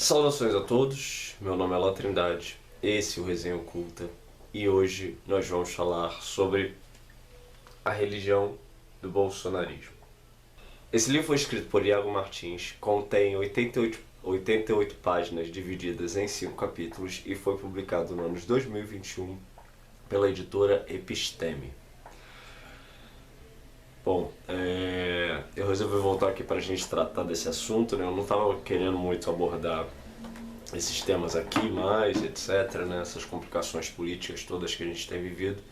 Saudações a todos, meu nome é Alan Trindade, esse é o Resenha Oculta e hoje nós vamos falar sobre a religião do bolsonarismo. Esse livro foi escrito por Iago Martins, contém 88 páginas divididas em 5 capítulos e foi publicado no ano de 2021 pela editora Episteme. Bom, eu resolvi voltar aqui para a gente tratar desse assunto, né? Eu não estava querendo muito abordar esses temas aqui mais, etc, né? Essas complicações políticas todas que a gente tem vivido.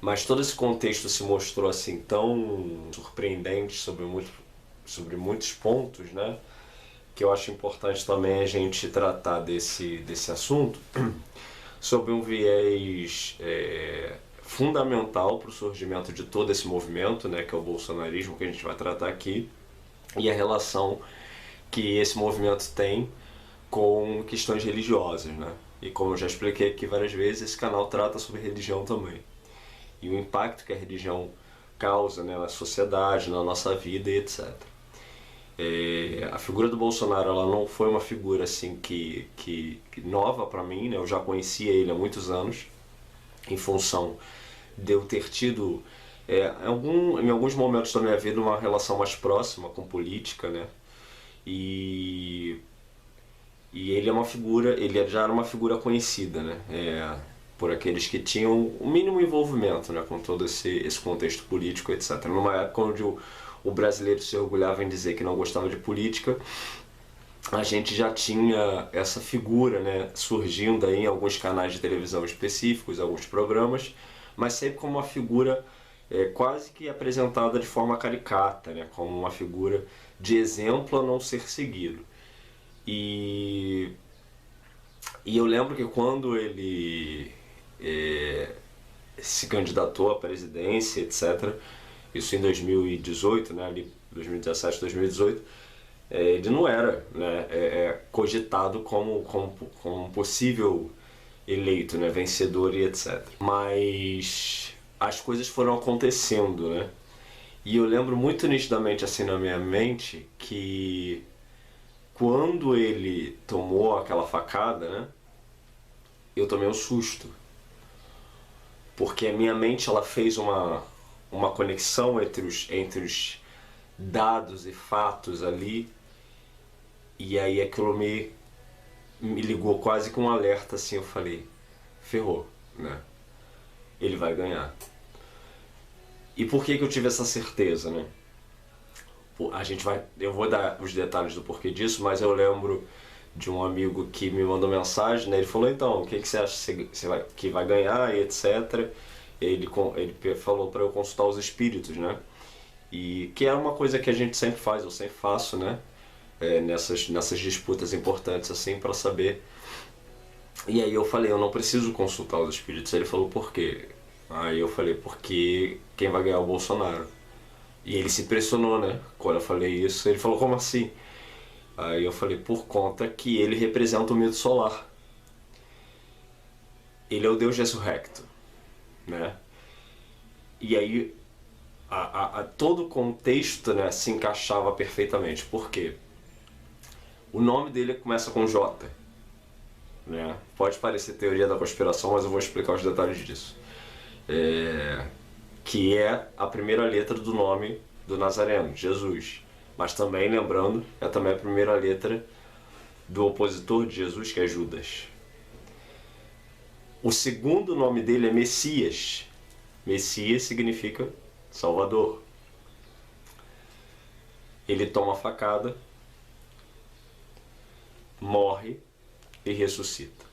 Mas todo esse contexto se mostrou assim tão surpreendente sobre muitos pontos, né? Que eu acho importante também a gente tratar desse assunto sob um viés fundamental para o surgimento de todo esse movimento, né, que é o bolsonarismo, que a gente vai tratar aqui, e a relação que esse movimento tem com questões religiosas, né? E como eu já expliquei aqui várias vezes, esse canal trata sobre religião também. E o impacto que a religião causa, né, na sociedade, na nossa vida e etc. A figura do Bolsonaro, ela não foi uma figura assim que nova para mim, né? Eu já conhecia ele há muitos anos, em função de eu ter tido em alguns momentos da minha vida uma relação mais próxima com política, né? E ele é uma figura, ele já era uma figura conhecida, né? Por aqueles que tinham o mínimo envolvimento, né, com todo esse contexto político, etc. Numa época onde o brasileiro se orgulhava em dizer que não gostava de política, a gente já tinha essa figura, né, surgindo aí em alguns canais de televisão específicos, alguns programas, mas sempre como uma figura quase que apresentada de forma caricata, né, como uma figura de exemplo a não ser seguido. E eu lembro que quando ele se candidatou à presidência, etc., isso em 2018, né, ali 2017, 2018, ele não era, né, cogitado como um possível eleito, né, vencedor e etc. Mas as coisas foram acontecendo, né? E eu lembro muito nitidamente assim na minha mente que quando ele tomou aquela facada, né, eu tomei um susto. Porque a minha mente ela fez uma conexão entre os dados e fatos ali, e aí aquilo me ligou quase com um alerta, assim, eu falei, ferrou, né? Ele vai ganhar. E por que eu tive essa certeza, né? Eu vou dar os detalhes do porquê disso, mas eu lembro de um amigo que me mandou mensagem, né? Ele falou, então, o que você acha que vai ganhar e etc. Ele falou para eu consultar os espíritos, né? E que é uma coisa que a gente sempre faz, eu sempre faço, né? Nessas disputas importantes, assim, para saber. E aí eu falei, eu não preciso consultar os espíritos. Ele falou, por quê? Aí eu falei, porque quem vai ganhar é o Bolsonaro. E ele se impressionou, né? Quando eu falei isso, ele falou, como assim? Aí eu falei, por conta que ele representa o mito solar. Ele é o Deus ressurrecto, né? E aí todo o contexto, né, se encaixava perfeitamente. Por quê? O nome dele começa com J, né? Pode parecer teoria da conspiração, mas eu vou explicar os detalhes disso. Que é a primeira letra do nome do Nazareno, Jesus. Mas também, lembrando, é também a primeira letra do opositor de Jesus, que é Judas. O segundo nome dele é Messias. Messias significa Salvador. Ele toma a facada, morre e ressuscita.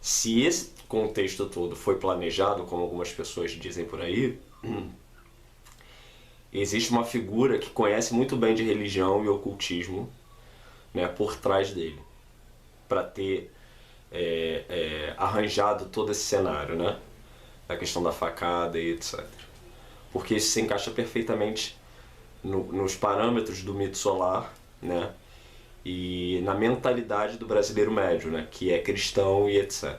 Se esse contexto todo foi planejado, como algumas pessoas dizem por aí, existe uma figura que conhece muito bem de religião e ocultismo, né, por trás dele, para ter arranjado todo esse cenário, né, da questão da facada e etc. Porque isso se encaixa perfeitamente nos parâmetros do mito solar, né, e na mentalidade do brasileiro médio, né, que é cristão e etc.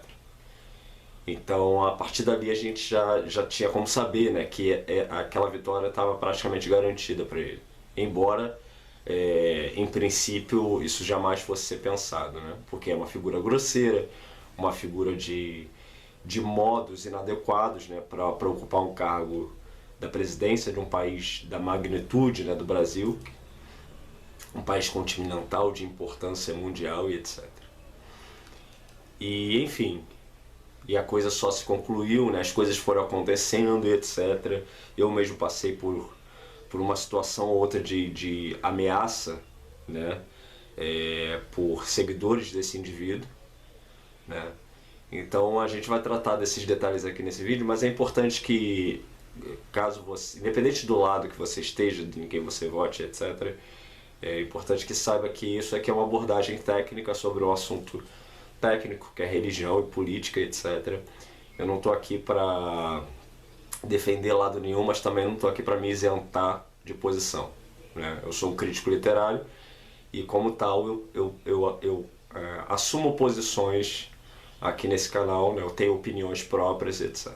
Então, a partir dali a gente já tinha como saber, né, que aquela vitória estava praticamente garantida para ele. Embora em princípio, isso jamais fosse ser pensado, né? Porque é uma figura grosseira, uma figura de modos inadequados, né, para ocupar um cargo da presidência de um país da magnitude, né, do Brasil, um país continental de importância mundial e etc. E, enfim, e a coisa só se concluiu, né, as coisas foram acontecendo e etc. Eu mesmo passei por uma situação ou outra de ameaça, né, por seguidores desse indivíduo, né. Então a gente vai tratar desses detalhes aqui nesse vídeo, mas é importante que, caso você, independente do lado que você esteja, em quem você vote, etc., é importante que saiba que isso aqui é uma abordagem técnica sobre um assunto técnico, que é religião e política, etc. Eu não estou aqui para defender lado nenhum, mas também não estou aqui para me isentar de posição, né? Eu sou um crítico literário e, como tal, eu assumo posições aqui nesse canal, né? Eu tenho opiniões próprias, etc.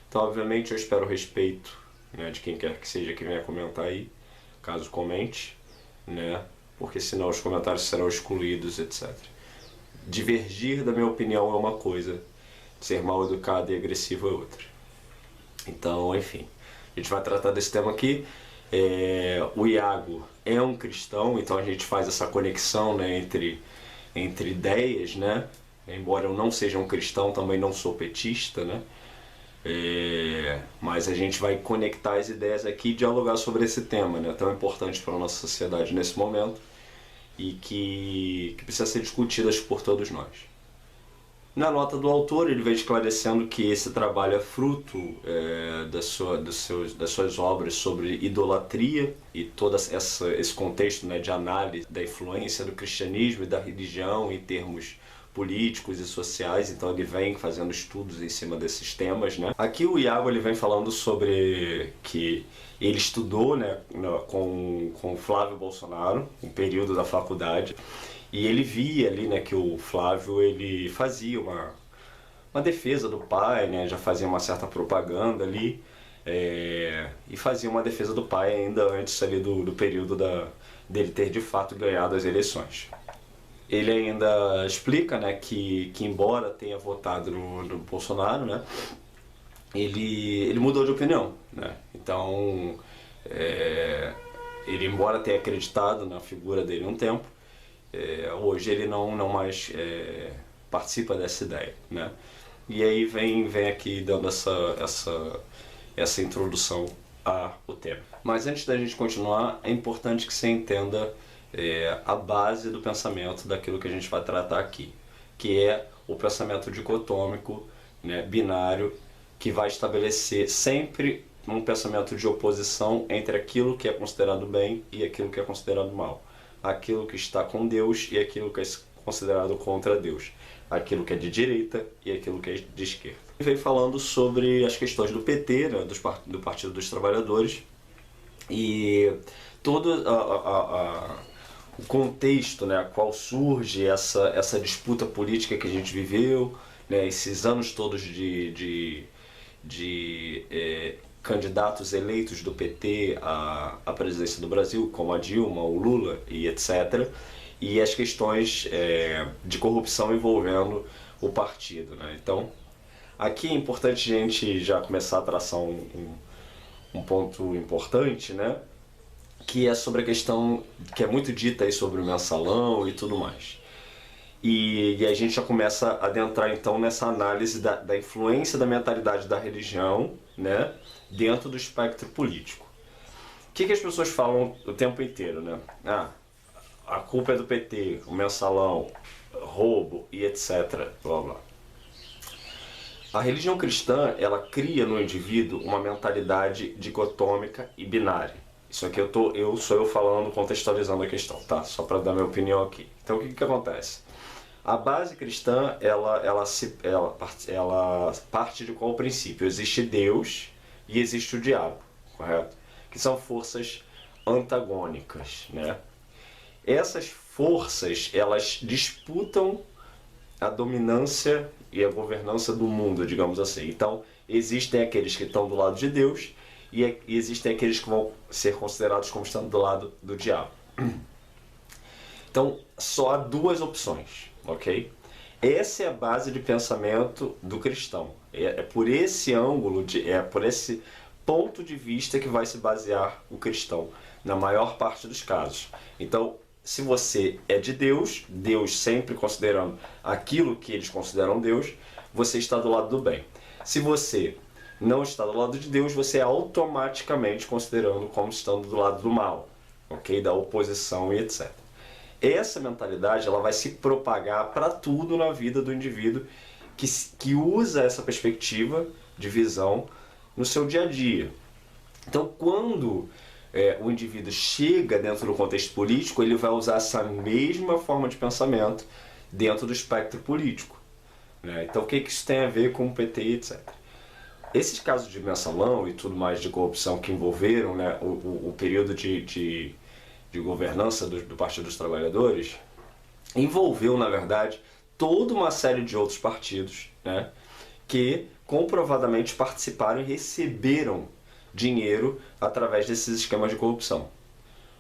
Então, obviamente, eu espero o respeito, né, de quem quer que seja que venha comentar aí, caso comente, né? Porque senão os comentários serão excluídos, etc. Divergir da minha opinião é uma coisa, ser mal educado e agressivo é outra. Então, enfim, a gente vai tratar desse tema aqui. O Iago é um cristão, então a gente faz essa conexão, né, entre ideias, né? Embora eu não seja um cristão, também não sou petista, né? Mas a gente vai conectar as ideias aqui e dialogar sobre esse tema, né, tão importante para a nossa sociedade nesse momento e que precisa ser discutidas por todos nós. Na nota do autor, ele vem esclarecendo que esse trabalho é fruto das suas obras sobre idolatria e todo esse contexto, né, de análise da influência do cristianismo e da religião em termos políticos e sociais. Então ele vem fazendo estudos em cima desses temas, né? Aqui o Iago ele vem falando sobre que ele estudou, né, com Flávio Bolsonaro, um período da faculdade, e ele via ali, né, que o Flávio ele fazia uma defesa do pai, né, já fazia uma certa propaganda ali, e fazia uma defesa do pai ainda antes ali do período dele ter de fato ganhado as eleições. Ele ainda explica, né, que embora tenha votado no Bolsonaro, né, ele mudou de opinião, né? Então, ele, embora tenha acreditado na figura dele um tempo, hoje ele não mais participa dessa ideia, né? E aí vem aqui dando essa introdução ao tema. Mas antes da gente continuar, é importante que você entenda a base do pensamento daquilo que a gente vai tratar aqui, que é o pensamento dicotômico, né, binário, que vai estabelecer sempre um pensamento de oposição entre aquilo que é considerado bem e aquilo que é considerado mal, aquilo que está com Deus e aquilo que é considerado contra Deus, aquilo que é de direita e aquilo que é de esquerda. Ele veio falando sobre as questões do PT, né, do Partido dos Trabalhadores, e todo o contexto, né, a qual surge essa disputa política que a gente viveu, né, esses anos todos de candidatos eleitos do PT à presidência do Brasil, como a Dilma, o Lula e etc., e as questões de corrupção envolvendo o partido, né? Então, aqui é importante a gente já começar a traçar um ponto importante, né? Que é sobre a questão que é muito dita aí sobre o mensalão e tudo mais. E a gente já começa a adentrar então nessa análise da influência da mentalidade da religião, né, dentro do espectro político. O que as pessoas falam o tempo inteiro, né? A culpa é do PT, o mensalão, roubo e etc. Blá, blá. A religião cristã, ela cria no indivíduo uma mentalidade dicotômica e binária. Isso aqui sou eu falando, contextualizando a questão, tá? Só para dar minha opinião aqui. Então o que acontece? A base cristã, ela parte de qual princípio? Existe Deus e existe o diabo, correto? Que são forças antagônicas, né? Essas forças, elas disputam a dominância e a governança do mundo, digamos assim. Então, existem aqueles que estão do lado de Deus e existem aqueles que vão ser considerados como estando do lado do diabo. Então, só há duas opções, ok? Essa é a base de pensamento do cristão. É por esse ângulo, é por esse ponto de vista que vai se basear o cristão, na maior parte dos casos. Então, se você é de Deus, Deus sempre considerando aquilo que eles consideram Deus, você está do lado do bem. Se você não está do lado de Deus, você é automaticamente considerando como estando do lado do mal, ok? Da oposição e etc. Essa mentalidade ela vai se propagar para tudo na vida do indivíduo que usa essa perspectiva de visão no seu dia a dia. Então, quando o indivíduo chega dentro do contexto político, ele vai usar essa mesma forma de pensamento dentro do espectro político, né? Então, o que isso tem a ver com o PT, etc. Esses casos de mensalão e tudo mais de corrupção que envolveram, né, o período de governança do Partido dos Trabalhadores, envolveu, na verdade, toda uma série de outros partidos, né, que comprovadamente participaram e receberam dinheiro através desses esquemas de corrupção,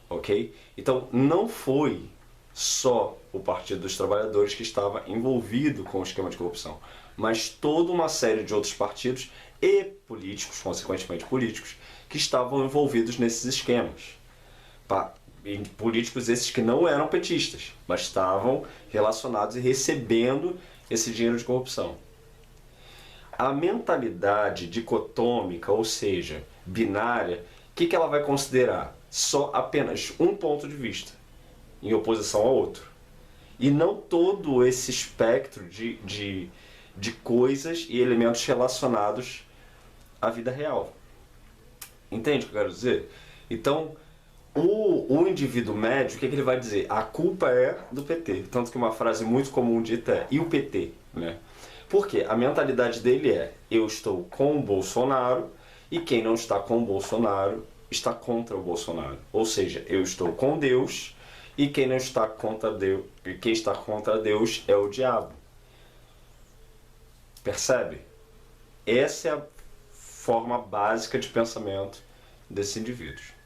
ok? Então, não foi só o Partido dos Trabalhadores que estava envolvido com o esquema de corrupção, mas toda uma série de outros partidos e políticos, consequentemente políticos, que estavam envolvidos nesses esquemas. E políticos esses que não eram petistas, mas estavam relacionados e recebendo esse dinheiro de corrupção. A mentalidade dicotômica, ou seja, binária, o que ela vai considerar? Só apenas um ponto de vista, em oposição ao outro. E não todo esse espectro de coisas e elementos relacionados à vida real. Entende o que eu quero dizer? Então, o indivíduo médio, o que ele vai dizer? A culpa é do PT. Tanto que uma frase muito comum dita é, e o PT? Né? Porque a mentalidade dele é, eu estou com o Bolsonaro e quem não está com o Bolsonaro está contra o Bolsonaro. Ou seja, eu estou com Deus e quem não está contra Deus, e quem está contra Deus é o diabo. Percebe? Essa é a forma básica de pensamento desses indivíduos.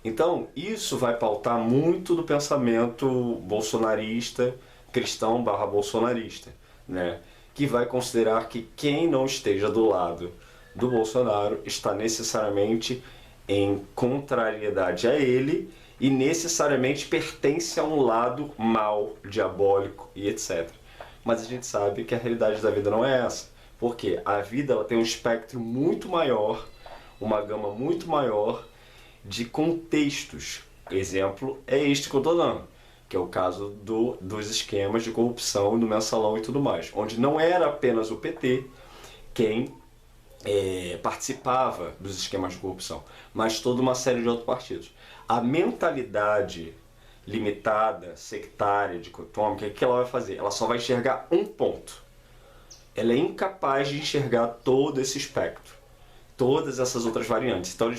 Então, isso vai pautar muito do pensamento bolsonarista, cristão / bolsonarista, né? Que vai considerar que quem não esteja do lado do Bolsonaro está necessariamente em contrariedade a ele e necessariamente pertence a um lado mau, diabólico e etc. Mas a gente sabe que a realidade da vida não é essa, porque a vida ela tem um espectro muito maior, uma gama muito maior de contextos. Exemplo é este que eu estou dando, que é o caso dos esquemas de corrupção, do mensalão e tudo mais, onde não era apenas o PT quem participava dos esquemas de corrupção, mas toda uma série de outros partidos. A mentalidade limitada, sectária, dicotômica, o que ela vai fazer? Ela só vai enxergar um ponto. Ela é incapaz de enxergar todo esse espectro, todas essas outras variantes. Então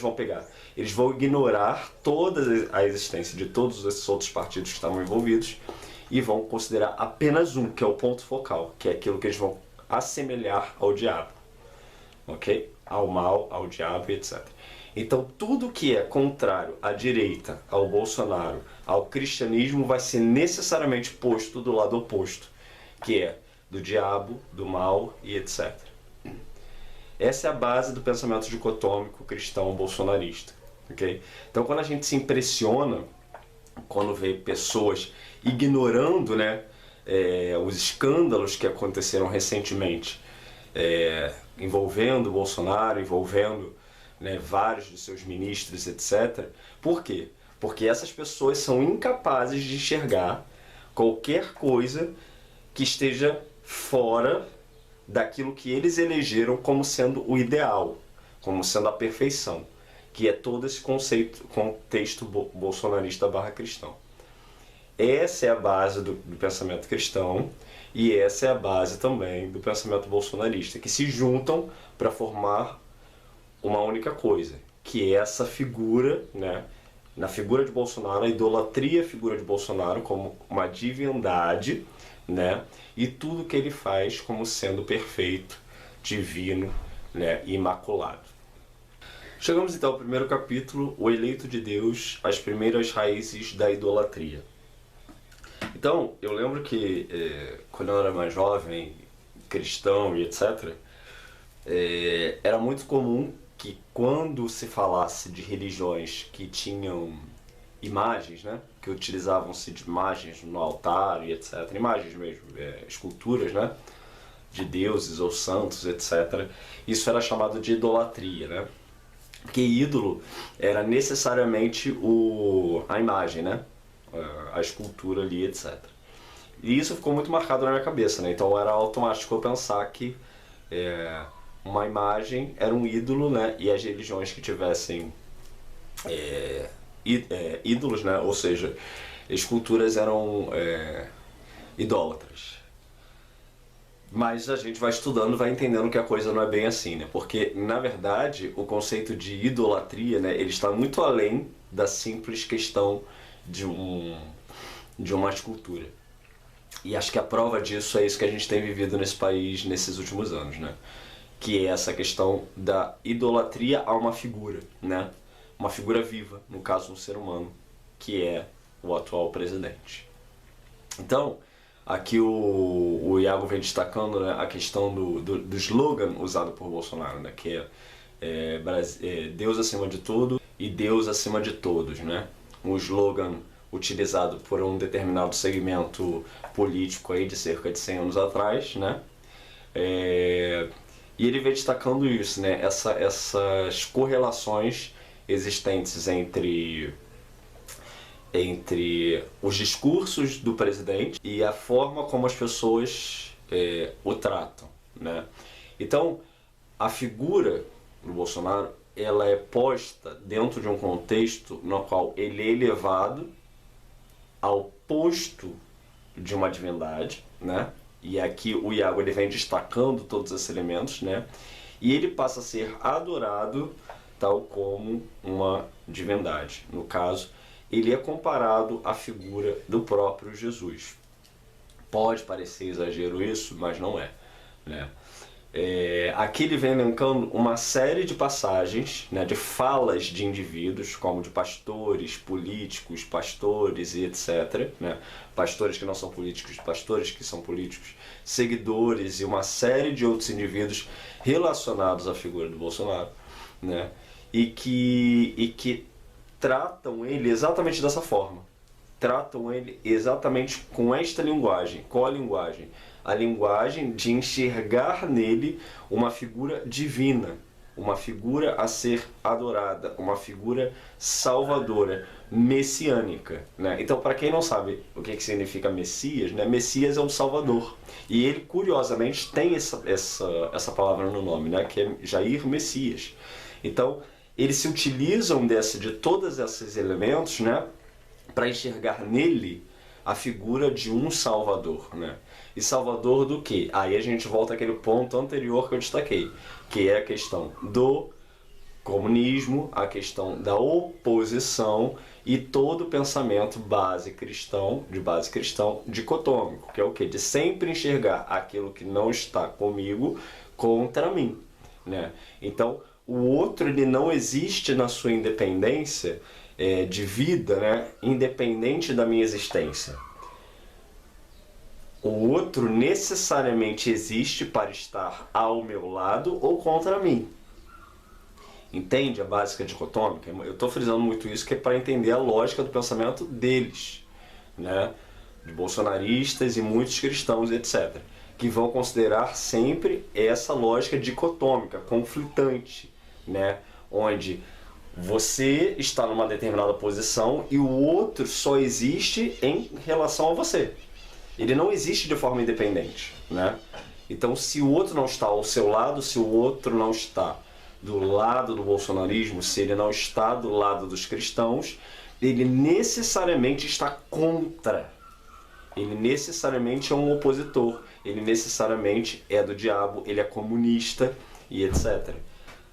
eles vão ignorar toda a existência de todos esses outros partidos que estavam envolvidos e vão considerar apenas um, que é o ponto focal, que é aquilo que eles vão assemelhar ao diabo, ok? Ao mal, ao diabo, etc. Então tudo que é contrário à direita, ao Bolsonaro, ao cristianismo vai ser necessariamente posto do lado oposto, que é do diabo, do mal e etc. Essa é a base do pensamento dicotômico cristão bolsonarista, ok? Então, quando a gente se impressiona, quando vê pessoas ignorando, né, os escândalos que aconteceram recentemente, envolvendo o Bolsonaro, envolvendo, né, vários dos seus ministros, etc. Por quê? Porque essas pessoas são incapazes de enxergar qualquer coisa que esteja fora daquilo que eles elegeram como sendo o ideal, como sendo a perfeição, que é todo esse contexto bolsonarista / cristão. Essa é a base do pensamento cristão e essa é a base também do pensamento bolsonarista, que se juntam para formar uma única coisa, que é essa figura, né, na figura de Bolsonaro, a idolatria à figura de Bolsonaro como uma divindade, né, e tudo que ele faz como sendo perfeito, divino, né, imaculado. Chegamos então ao primeiro capítulo, o eleito de Deus, as primeiras raízes da idolatria. Então, eu lembro que quando eu era mais jovem, cristão e etc., era muito comum que quando se falasse de religiões que tinham imagens, né, que utilizavam-se de imagens no altar e etc., imagens mesmo, esculturas, né, de deuses ou santos, etc., isso era chamado de idolatria, né? Porque ídolo era necessariamente a imagem, né? A escultura ali, etc. E isso ficou muito marcado na minha cabeça, né? Então era automático eu pensar que uma imagem era um ídolo, né? E as religiões que tivessem ídolos, né? Ou seja, esculturas eram idólatras. Mas a gente vai estudando, vai entendendo que a coisa não é bem assim, né? Porque, na verdade, o conceito de idolatria, né, ele está muito além da simples questão de uma escultura. E acho que a prova disso é isso que a gente tem vivido nesse país nesses últimos anos, né? Que é essa questão da idolatria a uma figura, né? Uma figura viva, no caso um ser humano, que é o atual presidente. Então, aqui o Iago vem destacando, né, a questão do slogan usado por Bolsonaro, né, que é Deus acima de tudo e Deus acima de todos, né? Um slogan utilizado por um determinado segmento político aí de cerca de 100 anos atrás, né? E ele vem destacando isso, né? Essas correlações existentes entre os discursos do presidente e a forma como as pessoas o tratam, né? Então, a figura do Bolsonaro, ela é posta dentro de um contexto no qual ele é elevado ao posto de uma divindade, né? E aqui o Iago ele vem destacando todos esses elementos, né? E ele passa a ser adorado tal como uma divindade. No caso, ele é comparado à figura do próprio Jesus. Pode parecer exagero isso, mas não é, né? Aqui ele vem elencando uma série de passagens, né, de falas de indivíduos, como de pastores, políticos, pastores e etc., né? Pastores que não são políticos, pastores que são políticos, seguidores e uma série de outros indivíduos relacionados à figura do Bolsonaro, né? E que tratam ele exatamente dessa forma. Tratam ele exatamente com esta linguagem. Qual a linguagem? A linguagem de enxergar nele uma figura divina, uma figura a ser adorada, uma figura salvadora, messiânica, né? Então, para quem não sabe o que significa Messias, né? Messias é um salvador. E ele, curiosamente, tem essa palavra no nome, né? Que é Jair Messias. Então, eles se utilizam de todos esses elementos, né, para enxergar nele a figura de um salvador, né? E salvador do quê? Aí a gente volta àquele ponto anterior que eu destaquei, que é a questão do comunismo, a questão da oposição e todo o pensamento de base cristão dicotômico, que é o quê? De sempre enxergar aquilo que não está comigo contra mim, né? Então, o outro ele não existe na sua independência de vida, né, independente da minha existência. O outro necessariamente existe para estar ao meu lado ou contra mim. Entende a básica dicotômica? Eu estou frisando muito isso que é para entender a lógica do pensamento deles, né, de bolsonaristas e muitos cristãos, etc., que vão considerar sempre essa lógica dicotômica, conflitante, né, onde você está numa determinada posição e o outro só existe em relação a você. Ele não existe de forma independente, né? Então, se o outro não está ao seu lado, se o outro não está do lado do bolsonarismo, se ele não está do lado dos cristãos, ele necessariamente está contra. Ele necessariamente é um opositor. Ele necessariamente é do diabo, ele é comunista e etc.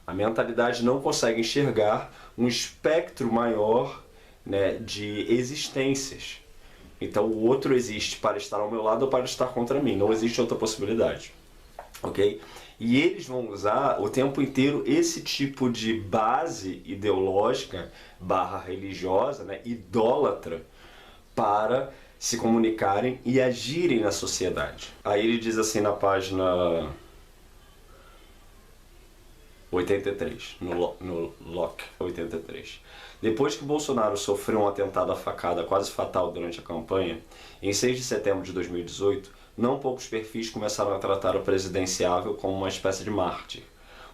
A mentalidade não consegue enxergar um espectro maior, né, de existências. Então o outro existe para estar ao meu lado ou para estar contra mim. Não existe outra possibilidade. ok? E eles vão usar o tempo inteiro esse tipo de base ideológica barra religiosa, né, idólatra, para se comunicarem e agirem na sociedade. Aí ele diz assim na página 83, no Locke 83. Depois que Bolsonaro sofreu um atentado à facada quase fatal durante a campanha, em 6 de setembro de 2018, não poucos perfis começaram a tratar o presidenciável como uma espécie de mártir.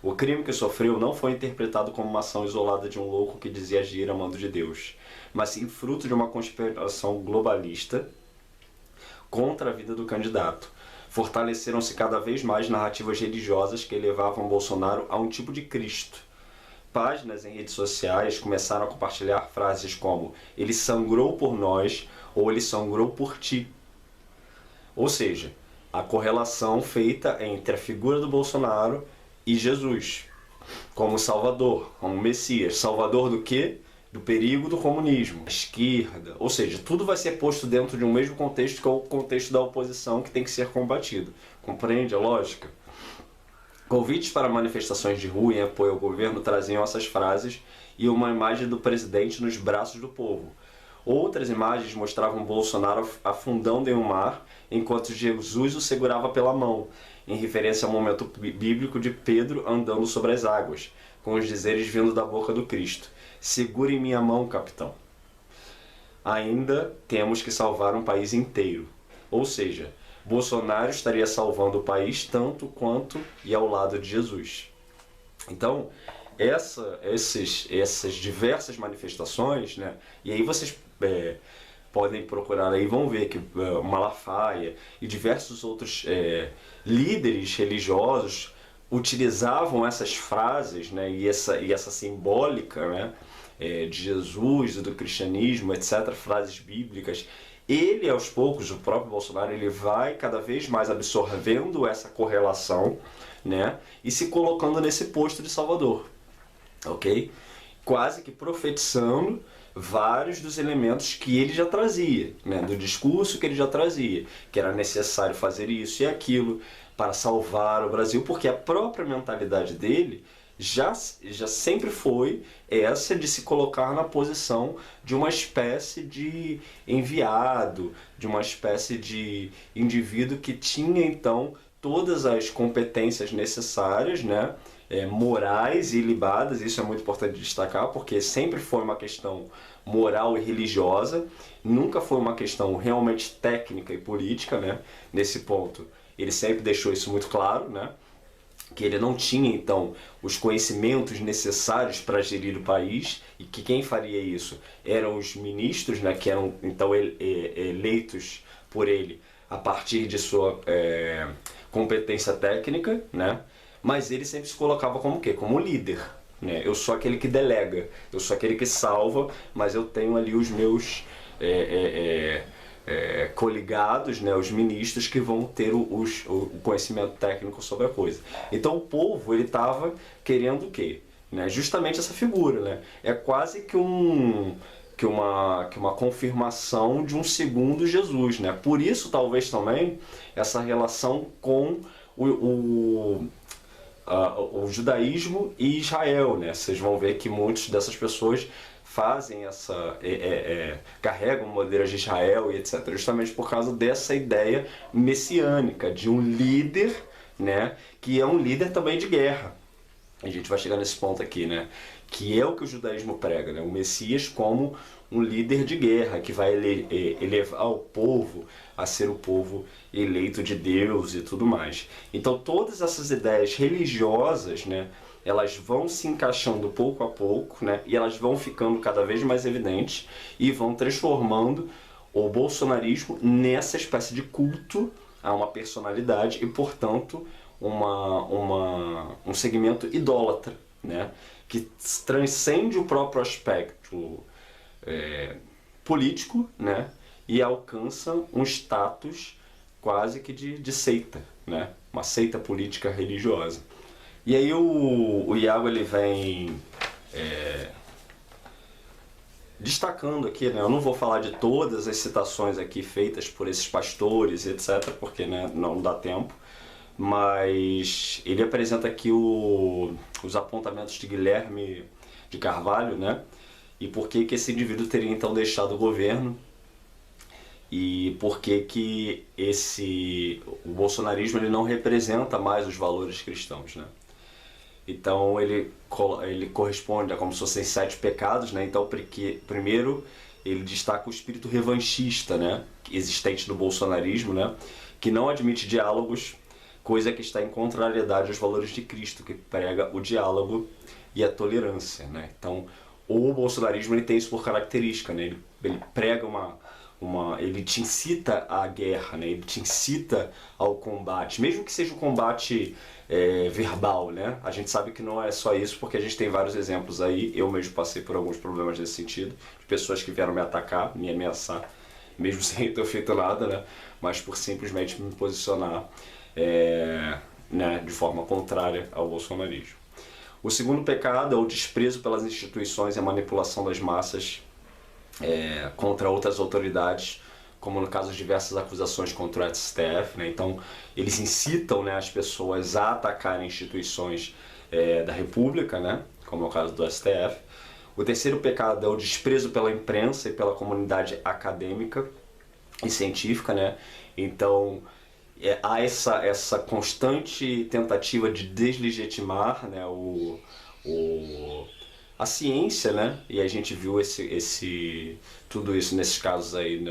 O crime que sofreu não foi interpretado como uma ação isolada de um louco que dizia agir a mando de Deus, mas sim fruto de uma conspiração globalista contra a vida do candidato. Fortaleceram-se cada vez mais narrativas religiosas que elevavam Bolsonaro a um tipo de Cristo. Páginas em redes sociais começaram a compartilhar frases como "ele sangrou por nós" ou "ele sangrou por ti". Ou seja, a correlação feita entre a figura do Bolsonaro e Jesus como Salvador, como Messias. Salvador do quê? Do perigo do comunismo, esquerda, ou seja, tudo vai ser posto dentro de um mesmo contexto, que é o contexto da oposição, que tem que ser combatido. Compreende a lógica? Convites para manifestações de rua em apoio ao governo traziam essas frases e uma imagem do presidente nos braços do povo. Outras imagens mostravam Bolsonaro afundando em um mar, enquanto Jesus o segurava pela mão, em referência ao momento bíblico de Pedro andando sobre as águas, com os dizeres vindo da boca do Cristo: "Segure minha mão, capitão. Ainda temos que salvar um país inteiro." Ou seja, Bolsonaro estaria salvando o país tanto quanto e ao lado de Jesus. Então, essas diversas manifestações, né? E aí vocês podem procurar aí, vão ver que Malafaia e diversos outros líderes religiosos utilizavam essas frases, né? E essa simbólica, né? De Jesus e do cristianismo, etc., frases bíblicas. Ele, aos poucos, o próprio Bolsonaro, ele vai cada vez mais absorvendo essa correlação, né, e se colocando nesse posto de Salvador, ok? Quase que profetizando vários dos elementos que ele já trazia, né, do discurso que ele já trazia, que era necessário fazer isso e aquilo para salvar o Brasil, porque a própria mentalidade dele já sempre foi essa de se colocar na posição de uma espécie de enviado, de uma espécie de indivíduo que tinha então todas as competências necessárias, né, morais e ilibadas. Isso é muito importante destacar, porque sempre foi uma questão moral e religiosa, nunca foi uma questão realmente técnica e política, né? Nesse ponto, ele sempre deixou isso muito claro, né? Que ele não tinha, então, os conhecimentos necessários para gerir o país, e que quem faria isso eram os ministros, né, que eram, então, eleitos por ele a partir de sua competência técnica, né, mas ele sempre se colocava como o quê? Como líder. Né? Eu sou aquele que delega, eu sou aquele que salva, mas eu tenho ali os meus coligados, né, os ministros que vão ter o conhecimento técnico sobre a coisa. Então o povo ele estava querendo o quê? Né? Justamente essa figura. Né? É quase que uma confirmação de um segundo Jesus. Né? Por isso talvez também essa relação com o judaísmo e Israel. Né? Vocês vão ver que muitas dessas pessoas fazem carregam bandeiras de Israel e etc. Justamente por causa dessa ideia messiânica de um líder, né, que é um líder também de guerra. A gente vai chegar nesse ponto aqui, né, que é o que o judaísmo prega, né, o Messias como um líder de guerra que vai elevar o povo a ser o povo eleito de Deus e tudo mais. Então todas essas ideias religiosas, né, elas vão se encaixando pouco a pouco, né? E elas vão ficando cada vez mais evidentes e vão transformando o bolsonarismo nessa espécie de culto a uma personalidade e, portanto, um segmento idólatra, né? Que transcende o próprio aspecto político, né? E alcança um status quase que de seita, né? Uma seita política religiosa. E aí o Iago ele vem destacando aqui, né? Eu não vou falar de todas as citações aqui feitas por esses pastores, etc., porque, né, não dá tempo, mas ele apresenta aqui os apontamentos de Guilherme de Carvalho, né? E por que que esse indivíduo teria então deixado o governo e por que que o bolsonarismo ele não representa mais os valores cristãos, né? Então ele corresponde a como se fossem 7 pecados, né? Então primeiro ele destaca o espírito revanchista, né? Existente no bolsonarismo, né? Que não admite diálogos, coisa que está em contrariedade aos valores de Cristo, que prega o diálogo e a tolerância, né? Então o bolsonarismo ele tem isso por característica, né? Ele prega ele te incita à guerra, né? Ele te incita ao combate, mesmo que seja um combate verbal, né? A gente sabe que não é só isso, porque a gente tem vários exemplos aí. Eu mesmo passei por alguns problemas nesse sentido, de pessoas que vieram me atacar, me ameaçar, mesmo sem ter feito nada, né? Mas por simplesmente me posicionar né, de forma contrária ao bolsonarismo. O segundo pecado é o desprezo pelas instituições e a manipulação das massas contra outras autoridades, como no caso de diversas acusações contra o STF, né? Então eles incitam, né, as pessoas a atacarem instituições da República, né, como é o caso do STF. O terceiro pecado é o desprezo pela imprensa e pela comunidade acadêmica e científica, né? Então há essa constante tentativa de deslegitimar, né, a ciência, né? E a gente viu tudo isso nesses casos aí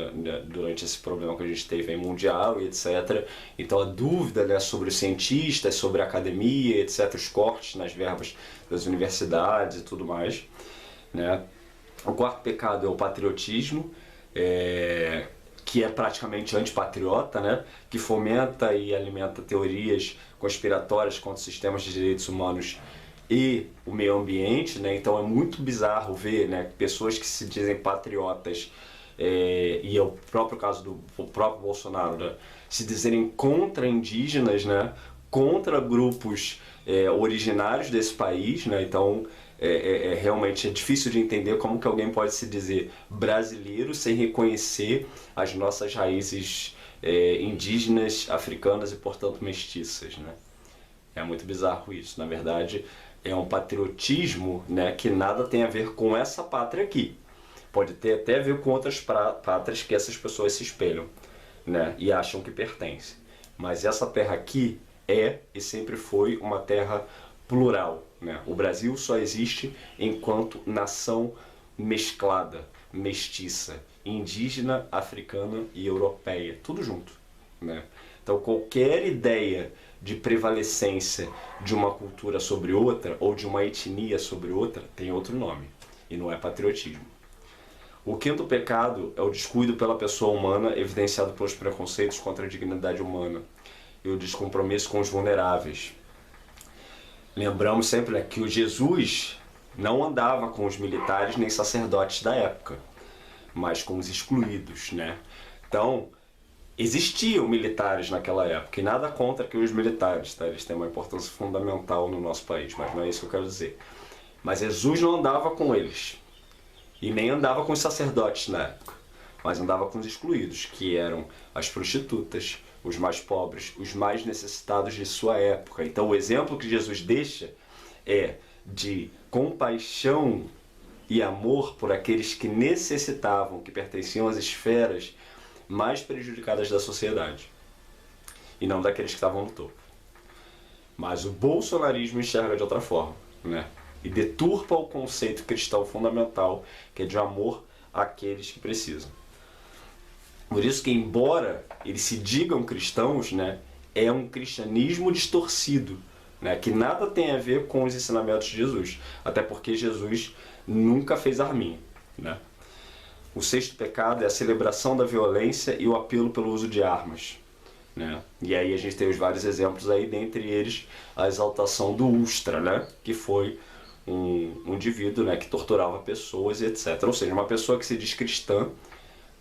durante esse problema que a gente teve aí mundial e etc. Então a dúvida, né, sobre os cientistas, sobre a academia, etc., os cortes nas verbas das universidades e tudo mais, né? O quarto pecado é o patriotismo, que é praticamente antipatriota, né? Que fomenta e alimenta teorias conspiratórias contra sistemas de direitos humanos e o meio ambiente, né? Então é muito bizarro ver, né, pessoas que se dizem patriotas, e é o próprio caso do próprio Bolsonaro, né, se dizerem contra indígenas, né, contra grupos originários desse país, né? Então realmente é difícil de entender como que alguém pode se dizer brasileiro sem reconhecer as nossas raízes indígenas, africanas e, portanto, mestiças, né? É muito bizarro isso. Na verdade, é um patriotismo, né, que nada tem a ver com essa pátria aqui. Pode ter até a ver com outras pátrias que essas pessoas se espelham, né, e acham que pertencem. Mas essa terra aqui é e sempre foi uma terra plural, né? O Brasil só existe enquanto nação mesclada, mestiça, indígena, africana e europeia, tudo junto, né? Então qualquer ideia de prevalecência de uma cultura sobre outra ou de uma etnia sobre outra tem outro nome, e não é patriotismo. O quinto pecado é o descuido pela pessoa humana, evidenciado pelos preconceitos contra a dignidade humana e o descompromisso com os vulneráveis. Lembramos sempre, né, que o Jesus não andava com os militares nem sacerdotes da época, mas com os excluídos, né? Então, existiam militares naquela época, e nada contra que os militares, tá? Eles têm uma importância fundamental no nosso país, mas não é isso que eu quero dizer. Mas Jesus não andava com eles, e nem andava com os sacerdotes na época, mas andava com os excluídos, que eram as prostitutas, os mais pobres, os mais necessitados de sua época. Então o exemplo que Jesus deixa é de compaixão e amor por aqueles que necessitavam, que pertenciam às esferas mais prejudicadas da sociedade, e não daqueles que estavam no topo. Mas o bolsonarismo enxerga de outra forma, né? E deturpa o conceito cristão fundamental, que é de amor àqueles que precisam. Por isso que, embora eles se digam cristãos, né, é um cristianismo distorcido, né, que nada tem a ver com os ensinamentos de Jesus, até porque Jesus nunca fez arminha, né? O sexto pecado é a celebração da violência e o apelo pelo uso de armas, né? E aí a gente tem os vários exemplos aí, dentre eles a exaltação do Ustra, né, que foi um indivíduo, né, que torturava pessoas e etc. Ou seja, uma pessoa que se diz cristã,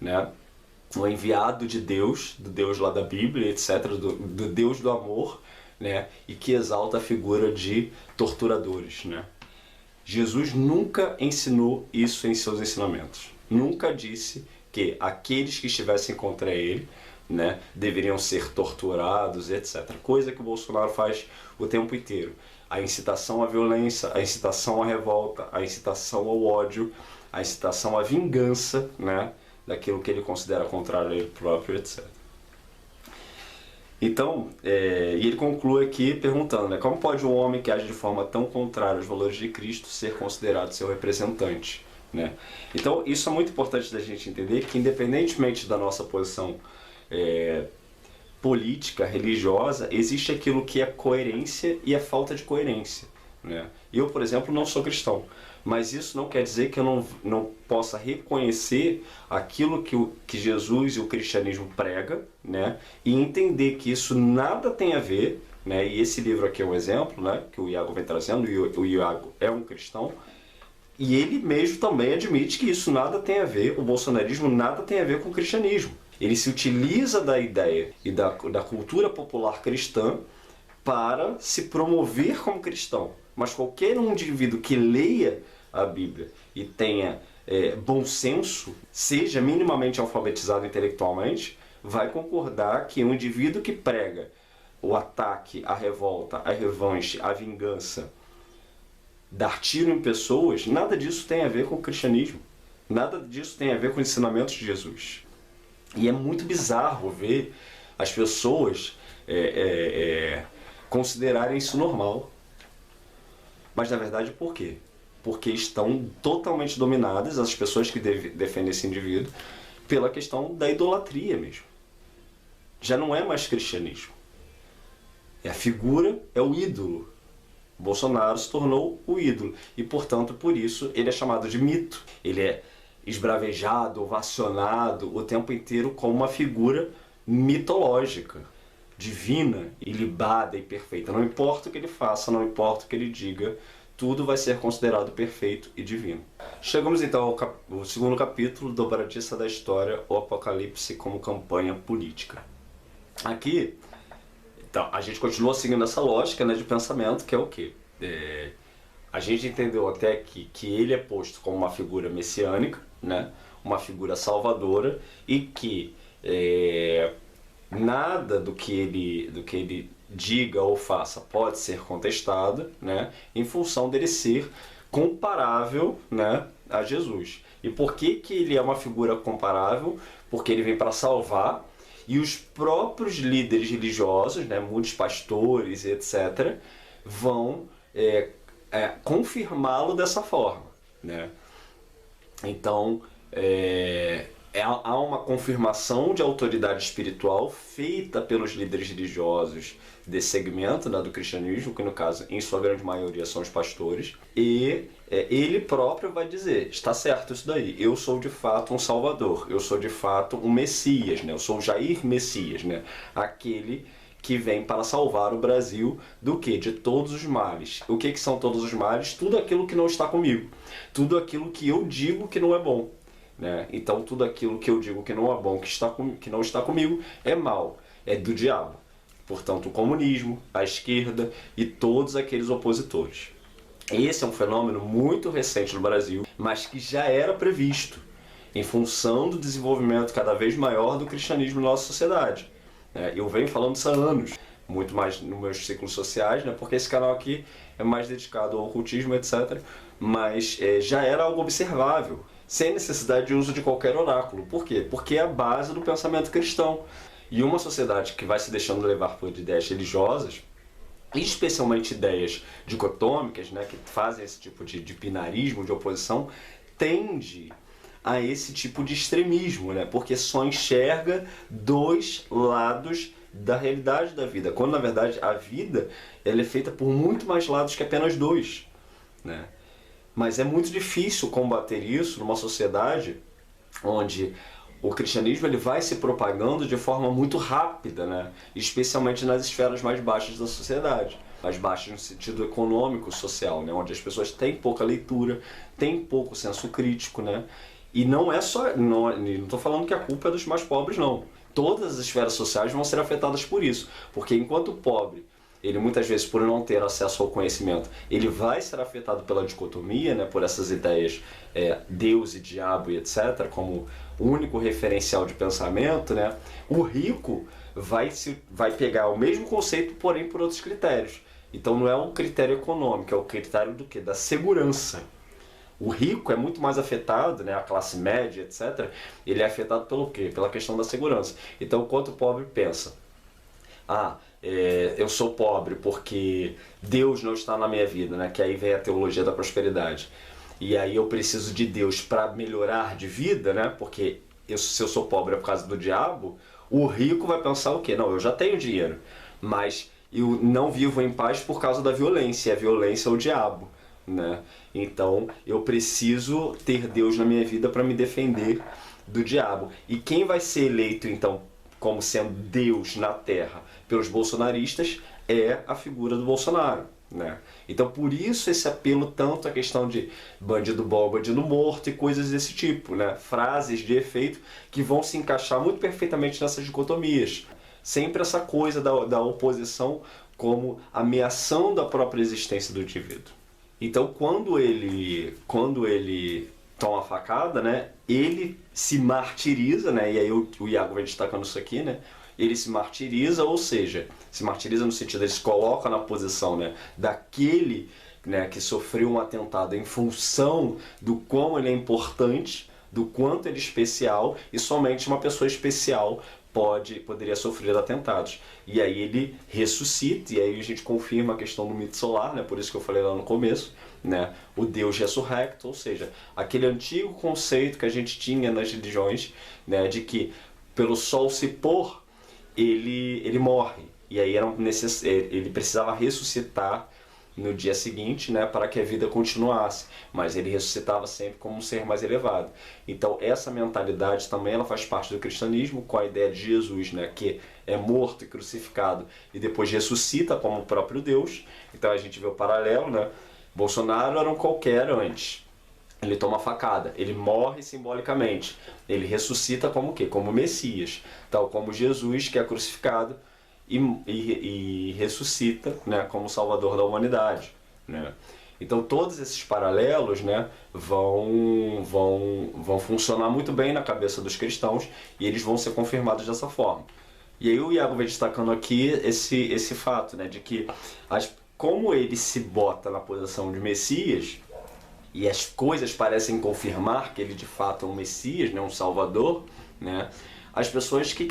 né, o enviado de Deus, do Deus lá da Bíblia, etc., do Deus do amor, né, e que exalta a figura de torturadores, né? Jesus nunca ensinou isso em seus ensinamentos. Nunca disse que aqueles que estivessem contra ele né, deveriam ser torturados, etc. Coisa que o Bolsonaro faz o tempo inteiro. A incitação à violência, a incitação à revolta, a incitação ao ódio, a incitação à vingança, né, daquilo que ele considera contrário a ele próprio, etc. Então, e ele conclui aqui perguntando, né, como pode um homem que age de forma tão contrária aos valores de Cristo ser considerado seu representante? Né? Então, isso é muito importante da gente entender que, independentemente da nossa posição política, religiosa, existe aquilo que é coerência e a falta de coerência. Né? Eu, por exemplo, não sou cristão, mas isso não quer dizer que eu não possa reconhecer aquilo que Jesus e o cristianismo prega, né? E entender que isso nada tem a ver, né? E esse livro aqui é um exemplo, né? Que o Iago vem trazendo, e o Iago é um cristão, e ele mesmo também admite que isso nada tem a ver, o bolsonarismo nada tem a ver com o cristianismo. Ele se utiliza da ideia e da cultura popular cristã para se promover como cristão. Mas qualquer indivíduo que leia a Bíblia e tenha bom senso, seja minimamente alfabetizado intelectualmente, vai concordar que um indivíduo que prega o ataque, a revolta, a revanche, a vingança, dar tiro em pessoas, nada disso tem a ver com o cristianismo. Nada disso tem a ver com os ensinamentos de Jesus. E é muito bizarro ver as pessoas considerarem isso normal. Mas na verdade por quê? Porque estão totalmente dominadas, as pessoas que defendem esse indivíduo, pela questão da idolatria mesmo. Já não é mais cristianismo. É a figura, é o ídolo. Bolsonaro se tornou o ídolo. E, portanto, por isso, ele é chamado de mito. Ele é esbravejado, ovacionado o tempo inteiro como uma figura mitológica, divina, ilibada e perfeita. Não importa o que ele faça, não importa o que ele diga, tudo vai ser considerado perfeito e divino. Chegamos então ao segundo capítulo, Dobradiça da História, o Apocalipse como campanha política. Aqui, então, a gente continua seguindo essa lógica, né, de pensamento, que é o quê? A gente entendeu até que ele é posto como uma figura messiânica, né, uma figura salvadora, e que nada do que ele diga ou faça pode ser contestado, né, em função dele ser comparável, né, a Jesus. E por que ele é uma figura comparável? Porque ele vem para salvar, e os próprios líderes religiosos, né, muitos pastores, etc., vão confirmá-lo dessa forma. Né? Então, há uma confirmação de autoridade espiritual feita pelos líderes religiosos desse segmento, né, do cristianismo, que no caso, em sua grande maioria, são os pastores, e ele próprio vai dizer, está certo isso daí, eu sou de fato um salvador, eu sou de fato um Messias, né, eu sou o Jair Messias, né, aquele que vem para salvar o Brasil do quê? De todos os males. O que são todos os males? Tudo aquilo que não está comigo, tudo aquilo que eu digo que não é bom. Né? Então tudo aquilo que eu digo que não é bom, que não está comigo, é mal, é do diabo. Portanto, o comunismo, a esquerda e todos aqueles opositores. Esse é um fenômeno muito recente no Brasil, mas que já era previsto em função do desenvolvimento cada vez maior do cristianismo na nossa sociedade. Eu venho falando isso há anos, muito mais nos meus ciclos sociais, né? Porque esse canal aqui é mais dedicado ao ocultismo, etc. Mas já era algo observável, sem necessidade de uso de qualquer oráculo. Por quê? Porque é a base do pensamento cristão. E uma sociedade que vai se deixando levar por ideias religiosas, especialmente ideias dicotômicas, né, que fazem esse tipo de binarismo, de oposição, tende a esse tipo de extremismo, né, porque só enxerga dois lados da realidade da vida, quando na verdade a vida ela é feita por muito mais lados que apenas dois. Né? Mas é muito difícil combater isso numa sociedade onde o cristianismo ele vai se propagando de forma muito rápida, né? Especialmente nas esferas mais baixas da sociedade. Mais baixas no sentido econômico, social, né? Onde as pessoas têm pouca leitura, têm pouco senso crítico. Né? E não é só... Não estou falando que a culpa é dos mais pobres, não. Todas as esferas sociais vão ser afetadas por isso. Porque enquanto o pobre, ele muitas vezes, por não ter acesso ao conhecimento, ele vai ser afetado pela dicotomia, né, por essas ideias Deus e diabo e etc., como único referencial de pensamento, né, o rico vai pegar o mesmo conceito, porém por outros critérios. Então não é um critério econômico, é o critério do quê? Da segurança. O rico é muito mais afetado, né, a classe média, etc. Ele é afetado pelo quê? Pela questão da segurança. Então, enquanto o pobre pensa, eu sou pobre porque Deus não está na minha vida, né? Que aí vem a teologia da prosperidade. E aí eu preciso de Deus para melhorar de vida, né? Porque se eu sou pobre é por causa do diabo, o rico vai pensar o quê? Não, eu já tenho dinheiro, mas eu não vivo em paz por causa da violência, e a violência é o diabo, né? Então eu preciso ter Deus na minha vida para me defender do diabo. E quem vai ser eleito então como sendo Deus na Terra pelos bolsonaristas é a figura do Bolsonaro, né? Então por isso esse apelo tanto à questão de bandido bom, bandido morto e coisas desse tipo, né? Frases de efeito que vão se encaixar muito perfeitamente nessas dicotomias. Sempre essa coisa da oposição como ameação da própria existência do indivíduo. Então quando ele toma a facada, né, ele se martiriza, né, e aí o Iago vem destacando isso aqui, né, ele se martiriza, ou seja, se martiriza no sentido, ele se coloca na posição, né, daquele, né, que sofreu um atentado em função do quão ele é importante, do quanto ele é especial, e somente uma pessoa especial poderia sofrer atentados. E aí ele ressuscita, e aí a gente confirma a questão do mito solar, né? Por isso que eu falei lá no começo, né? O Deus ressurrecto, ou seja, aquele antigo conceito que a gente tinha nas religiões, né? De que pelo sol se pôr, ele morre. E aí ele precisava ressuscitar no dia seguinte, né, para que a vida continuasse, mas ele ressuscitava sempre como um ser mais elevado. Então essa mentalidade também ela faz parte do cristianismo, com a ideia de Jesus, né, que é morto e crucificado e depois ressuscita como o próprio Deus. Então a gente vê o paralelo, né? Bolsonaro era um qualquer antes. Ele toma facada, ele morre simbolicamente, ele ressuscita como o quê? Como Messias, tal como Jesus, que é crucificado e ressuscita, né, como Salvador da humanidade, né? Então todos esses paralelos, né, vão funcionar muito bem na cabeça dos cristãos e eles vão ser confirmados dessa forma. E aí o Iago vem destacando aqui esse fato, né, de que como ele se bota na posição de Messias e as coisas parecem confirmar que ele de fato é um Messias, né, um Salvador, né? As pessoas, que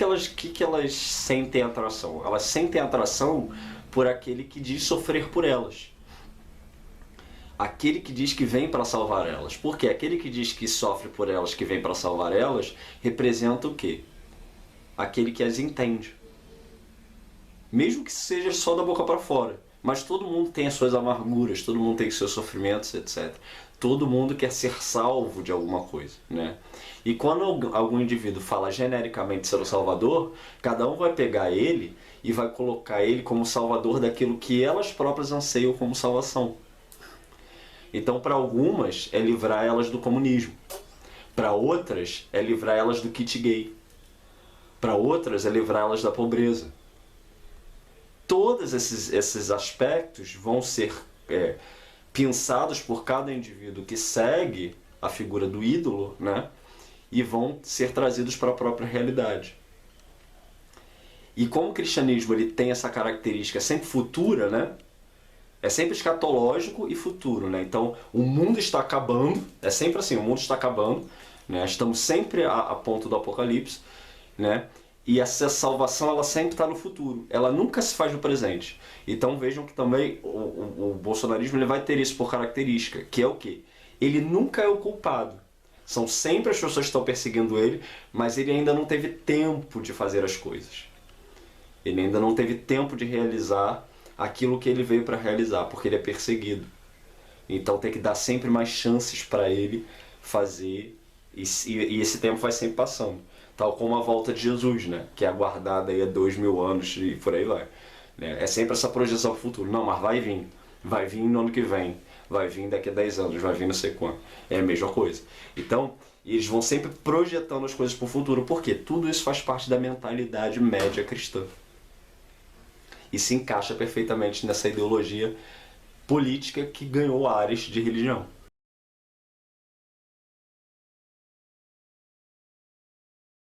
elas sentem atração? Elas sentem atração por aquele que diz sofrer por elas. Aquele que diz que vem para salvar elas. Porque aquele que diz que sofre por elas, que vem para salvar elas, representa o quê? Aquele que as entende. Mesmo que seja só da boca para fora. Mas todo mundo tem as suas amarguras, todo mundo tem os seus sofrimentos, etc. Todo mundo quer ser salvo de alguma coisa, né? E quando algum indivíduo fala genericamente ser o Salvador, cada um vai pegar ele e vai colocar ele como salvador daquilo que elas próprias anseiam como salvação. Então, para algumas, é livrar elas do comunismo. Para outras, é livrar elas do kit gay. Para outras, é livrar elas da pobreza. Todos esses aspectos vão ser pensados por cada indivíduo que segue a figura do ídolo, né? E vão ser trazidos para a própria realidade. E como o cristianismo ele tem essa característica sempre futura, né? É sempre escatológico e futuro, né? Então o mundo está acabando, é sempre assim, o mundo está acabando, né? Estamos sempre a ponto do apocalipse, né? E essa salvação ela sempre está no futuro, ela nunca se faz no presente. Então vejam que também o bolsonarismo ele vai ter isso por característica, que é o quê? Ele nunca é o culpado. São sempre as pessoas que estão perseguindo ele, mas ele ainda não teve tempo de fazer as coisas. Ele ainda não teve tempo de realizar aquilo que ele veio para realizar, porque ele é perseguido. Então tem que dar sempre mais chances para ele fazer, e esse tempo vai sempre passando. Tal como a volta de Jesus, né? Que é aguardada aí há 2000 anos e por aí vai. É sempre essa projeção para o futuro. Não, mas vai vir no ano que vem, vai vir daqui a 10 anos, vai vir não sei quando. É a mesma coisa. Então, eles vão sempre projetando as coisas para o futuro, porque tudo isso faz parte da mentalidade média cristã. E se encaixa perfeitamente nessa ideologia política que ganhou áreas de religião.